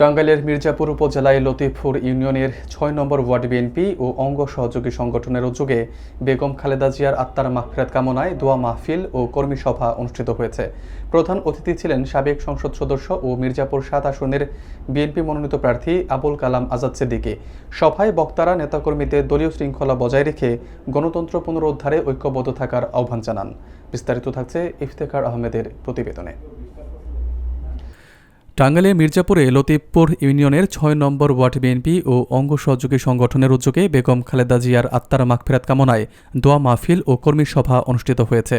টাঙ্গাইলের মির্জাপুর উপজেলায় লতিফপুর ইউনিয়নের ৬ নম্বর ওয়ার্ড বিএনপি ও অঙ্গ সহযোগী সংগঠনের উদ্যোগে বেগম খালেদা জিয়ার আত্মার মাগফিরাত কামনায় দোয়া মাহফিল ও কর্মী সভা অনুষ্ঠিত হয়েছে। প্রধান অতিথি ছিলেন সাবেক সংসদ সদস্য ও মির্জাপুর ৭ আসনের বিএনপি মনোনীত প্রার্থী আবুল কালাম আজাদ সিদ্দিকী। সভায় বক্তারা নেতাকর্মীদের দলীয় শৃঙ্খলা বজায় রেখে গণতন্ত্র পুনরুদ্ধারে ঐক্যবদ্ধ থাকার আহ্বান জানান। বিস্তারিত থাকছে ইফতেখার আহমেদের প্রতিবেদনে। টাঙ্গাইলের মির্জাপুরে লতিফপুর ইউনিয়নের ৬ নম্বর ওয়ার্ড বিএনপি ও অঙ্গ সহযোগী সংগঠনের উদ্যোগে বেগম খালেদা জিয়ার আত্মার মাগফিরাত কামনায় দোয়া মাহফিল ও কর্মী সভা অনুষ্ঠিত হয়েছে।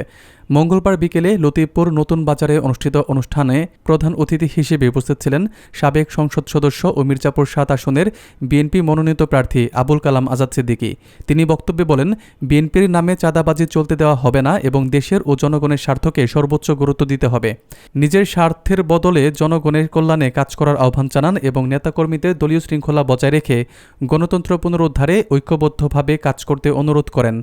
মঙ্গলবার বিকেলে লতিফপুর নতুন বাজারে অনুষ্ঠিত অনুষ্ঠানে প্রধান অতিথি হিসেবে উপস্থিত ছিলেন সাবেক সংসদ সদস্য ও মির্জাপুর ৭ আসনের বিএনপি মনোনীত প্রার্থী আবুল কালাম আজাদ সিদ্দিকী। তিনি বক্তব্যে বলেন, বিএনপির নামে চাঁদাবাজি চলতে দেওয়া হবে না এবং দেশের ও জনগণের স্বার্থকে সর্বোচ্চ গুরুত্ব দিতে হবে। নিজের স্বার্থের বদলে জনগণের কল্যাণে কাজ করার আহ্বান জানান এবং নেতাকর্মীদের দলীয় শৃঙ্খলা বজায় রেখে গণতন্ত্র পুনরুদ্ধারে ঐক্যবদ্ধভাবে কাজ করতে অনুরোধ করেন।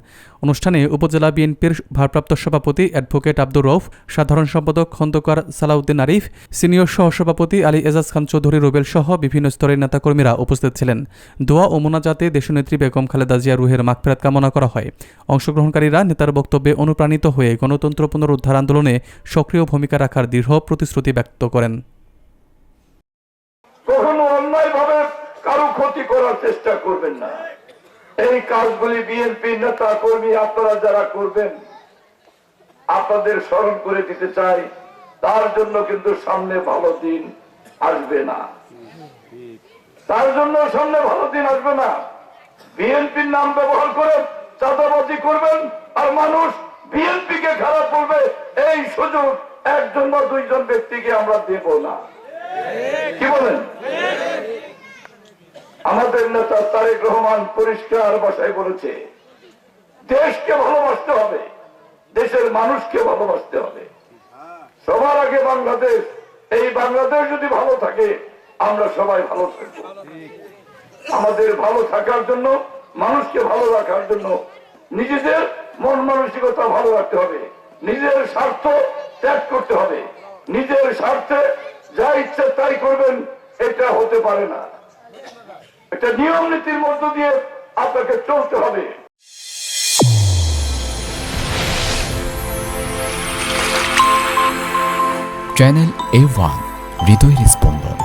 অনুষ্ঠানে উপজেলা বিএনপির ভারপ্রাপ্ত সভাপতি অ্যাডভোকেট আব্দুর রউফ, সাধারণ সম্পাদক খন্দকার সালাউদ্দিন আরিফ, সিনিয়র সহসভাপতি আলী এজাজ খান চৌধুরী রুবেল সহ বিভিন্ন স্তরের নেতাকর্মীরা উপস্থিত ছিলেন। দোয়া ও মোনাজাতে দেশনেত্রী বেগম খালেদা জিয়া রুহের মাগফিরাত কামনা করা হয়। অংশগ্রহণকারীরা নেতার বক্তব্যে অনুপ্রাণিত হয়ে গণতন্ত্র পুনরুদ্ধার আন্দোলনে সক্রিয় ভূমিকা রাখার দৃঢ় প্রতিশ্রুতি ব্যক্ত করেন। কখনো অন্যায়ভাবে কারো ক্ষতি করার চেষ্টা করবেন না। এই কাজগুলি বিএনপি নেতা কর্মী আপনারা যারা করবেন, আপনাদের স্মরণ করে দিতে চাই, তার জন্য কিন্তু সামনে ভালো দিন আসবে না। তার জন্য সামনে ভালো দিন আসবে না। বিএনপির নাম ব্যবহার করে চাঁদাবাজি করবেন আর মানুষ বিএনপি কে খারাপ করবে, এই সুযোগ একজন বা দুইজন ব্যক্তিকে আমরা দেব না। কি বলেন? আমাদের নেতা তারেক রহমান পরিষ্কার ভাষায় বলেছে, দেশকে ভালোবাসতে হবে, দেশের মানুষকে ভালোবাসতে হবে। সবার আগে বাংলাদেশ। এই বাংলাদেশ যদি ভালো থাকে, আমরা সবাই ভালো থাকবো। আমাদের ভালো থাকার জন্য, মানুষকে ভালো রাখার জন্য নিজেদের মন মানসিকতা ভালো রাখতে হবে, নিজের স্বার্থ ত্যাগ করতে হবে। নিজের স্বার্থে যা ইচ্ছে তাই করবেন, এটা হতে পারে না। একটা নিয়ম নীতির মধ্য দিয়ে আপনাকে চলতে হবে। চ্যানেল A1 হৃদয়ের স্পন্দন।